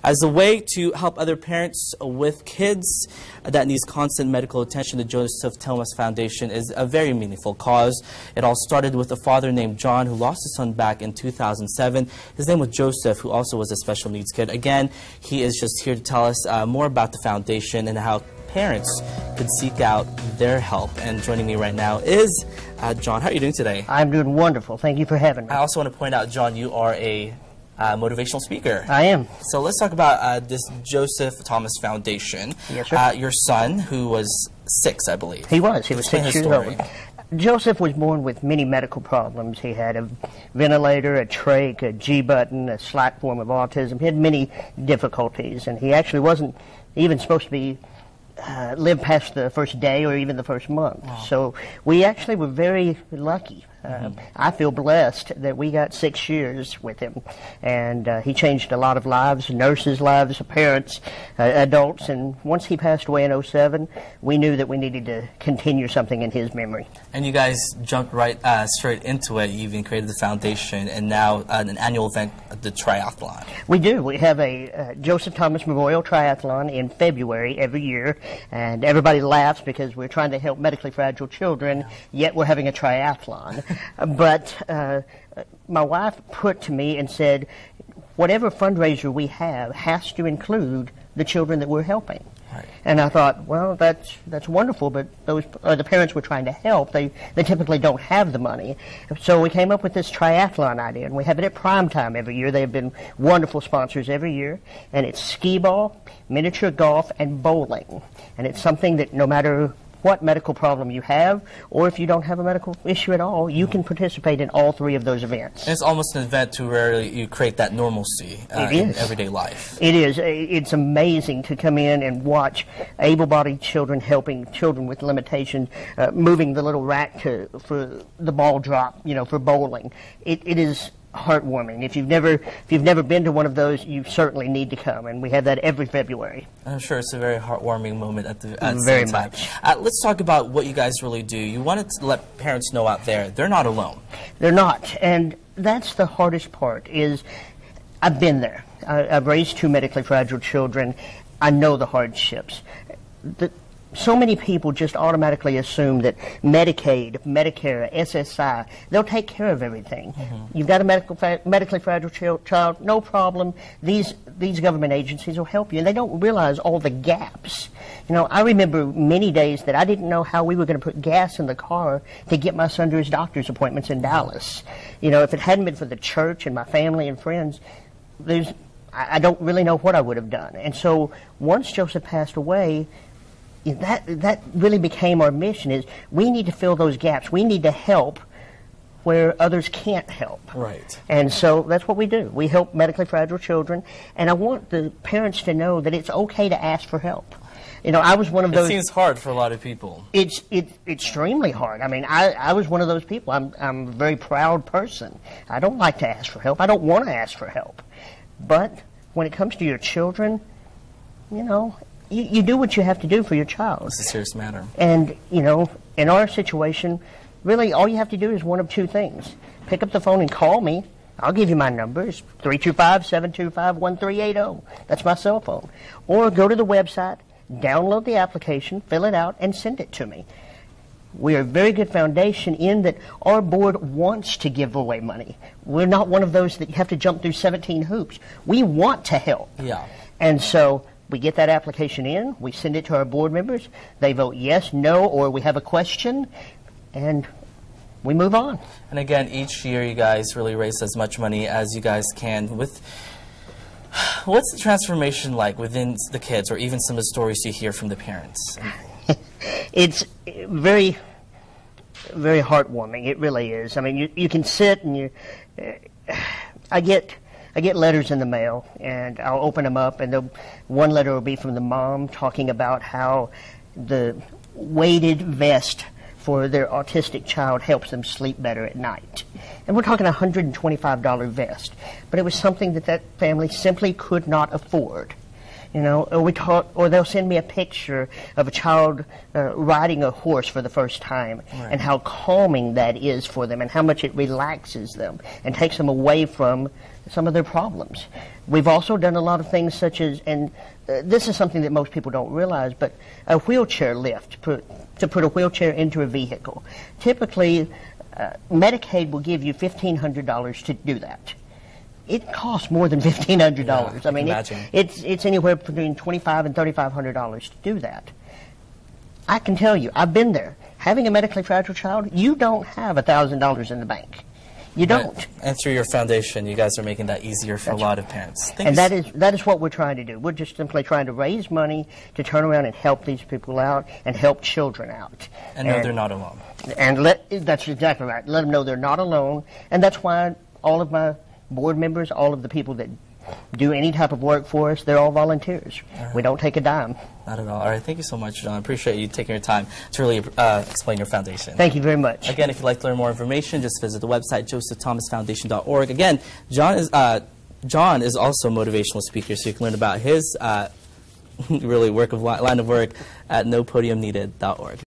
As a way to help other parents with kids that needs constant medical attention, the Joseph Thomas Foundation is a very meaningful cause. It all started with a father named John who lost his son back in 2007. His name was Joseph, who also was a special needs kid. Again, he is just here to tell us more about the foundation and how parents could seek out their help. And joining me right now is John. How are you doing today? I'm doing wonderful. Thank you for having me. I also want to point out, John, you are a motivational speaker. I am. So let's talk about this Joseph Thomas Foundation. Yes, sir. Your son, who was 6, I believe. He was. He was 6 years old. Joseph was born with many medical problems. He had a ventilator, a trach, a G button, a slight form of autism. He had many difficulties, and he actually wasn't even supposed to be live past the first day or even the first month. Wow. So we actually were very lucky. I feel blessed that we got 6 years with him, and he changed a lot of lives, nurses' lives, parents, adults, and once he passed away in 2007, we knew that we needed to continue something in his memory. And you guys jumped right straight into it. You even created the foundation, and now an annual event, the triathlon. We do. We have a Joseph Thomas Memorial Triathlon in February every year, and everybody laughs because we're trying to help medically fragile children, yet we're having a triathlon. But my wife put to me and said, whatever fundraiser we have has to include the children that we're helping. Right. And I thought, well, that's wonderful, but those are the parents we're trying to help. They typically don't have the money. So we came up with this triathlon idea, and we have it at prime time every year. They've been wonderful sponsors every year, and it's skee ball, miniature golf, and bowling. And it's something that no matter what medical problem you have, or if you don't have a medical issue at all, you can participate in all 3 of those events. And it's almost an event to where you create that normalcy in everyday life. It is. It's amazing to come in and watch able-bodied children helping children with limitations, moving the little rack for the ball drop, for bowling. It is heartwarming. If you've never been to one of those, you certainly need to come, and we have that every February. I'm sure it's a very heartwarming moment at the very same time. Much. Let's talk about what you guys really do. You wanted to let parents know out there they're not alone. They're not, and that's the hardest part. Is I've been there. I've raised 2 medically fragile children. I know the hardships. So many people just automatically assume that Medicaid, Medicare, SSI, they'll take care of everything. You've got a medically fragile child, no problem. These government agencies will help you, and they don't realize all the gaps. I remember many days that I didn't know how we were going to put gas in the car to get my son to his doctor's appointments in Dallas. If it hadn't been for the church and my family and friends, I don't really know what I would have done. And so once Joseph passed away, that really became our mission. Is we need to fill those gaps. We need to help where others can't help. Right. And so that's what we do. We help medically fragile children, and I want the parents to know that it's okay to ask for help. I was one of those. It seems hard for a lot of people. It's extremely hard. I mean, I was one of those people. I'm a very proud person. I don't like to ask for help. I don't want to ask for help. But when it comes to your children, you do what you have to do for your child. It's a serious matter. And, in our situation, really all you have to do is one of 2 things. Pick up the phone and call me. I'll give you my number. It's 325-725-1380. That's my cell phone. Or go to the website, download the application, fill it out, and send it to me. We are a very good foundation in that our board wants to give away money. We're not one of those that you have to jump through 17 hoops. We want to help. Yeah. And so we get that application in, we send it to our board members, they vote yes, no, or we have a question, and we move on. And again, each year you guys really raise as much money as you guys can. What's the transformation like within the kids, or even some of the stories you hear from the parents? It's very, very heartwarming. It really is. I mean, you can sit and I get letters in the mail, and I'll open them up, and one letter will be from the mom talking about how the weighted vest for their autistic child helps them sleep better at night. And we're talking a $125 vest, but it was something that family simply could not afford. You know, or they'll send me a picture of a child riding a horse for the first time, right, and how calming that is for them, and how much it relaxes them and takes them away from some of their problems. We've also done a lot of things such as, and this is something that most people don't realize, but a wheelchair lift, to put a wheelchair into a vehicle. Typically, Medicaid will give you $1,500 to do that. It costs more than $1,500. Yeah, I mean, it's anywhere between $2,500 and $3,500 to do that. I can tell you, I've been there. Having a medically fragile child, you don't have $1,000 in the bank. You don't. Right. And through your foundation, you guys are making that easier for a lot of parents. And that is what we're trying to do. We're just simply trying to raise money to turn around and help these people out and help children out. And know they're not alone. And that's exactly right. Let them know they're not alone. And that's why all of my board members, all of the people that do any type of work for us, they're all volunteers. Right. We don't take a dime. Not at all. All right, thank you so much, John. I appreciate you taking your time to really explain your foundation. Thank you very much. Again, if you'd like to learn more information, just visit the website, josephthomasfoundation.org. Again, John is also a motivational speaker, so you can learn about his really line of work at nopodiumneeded.org.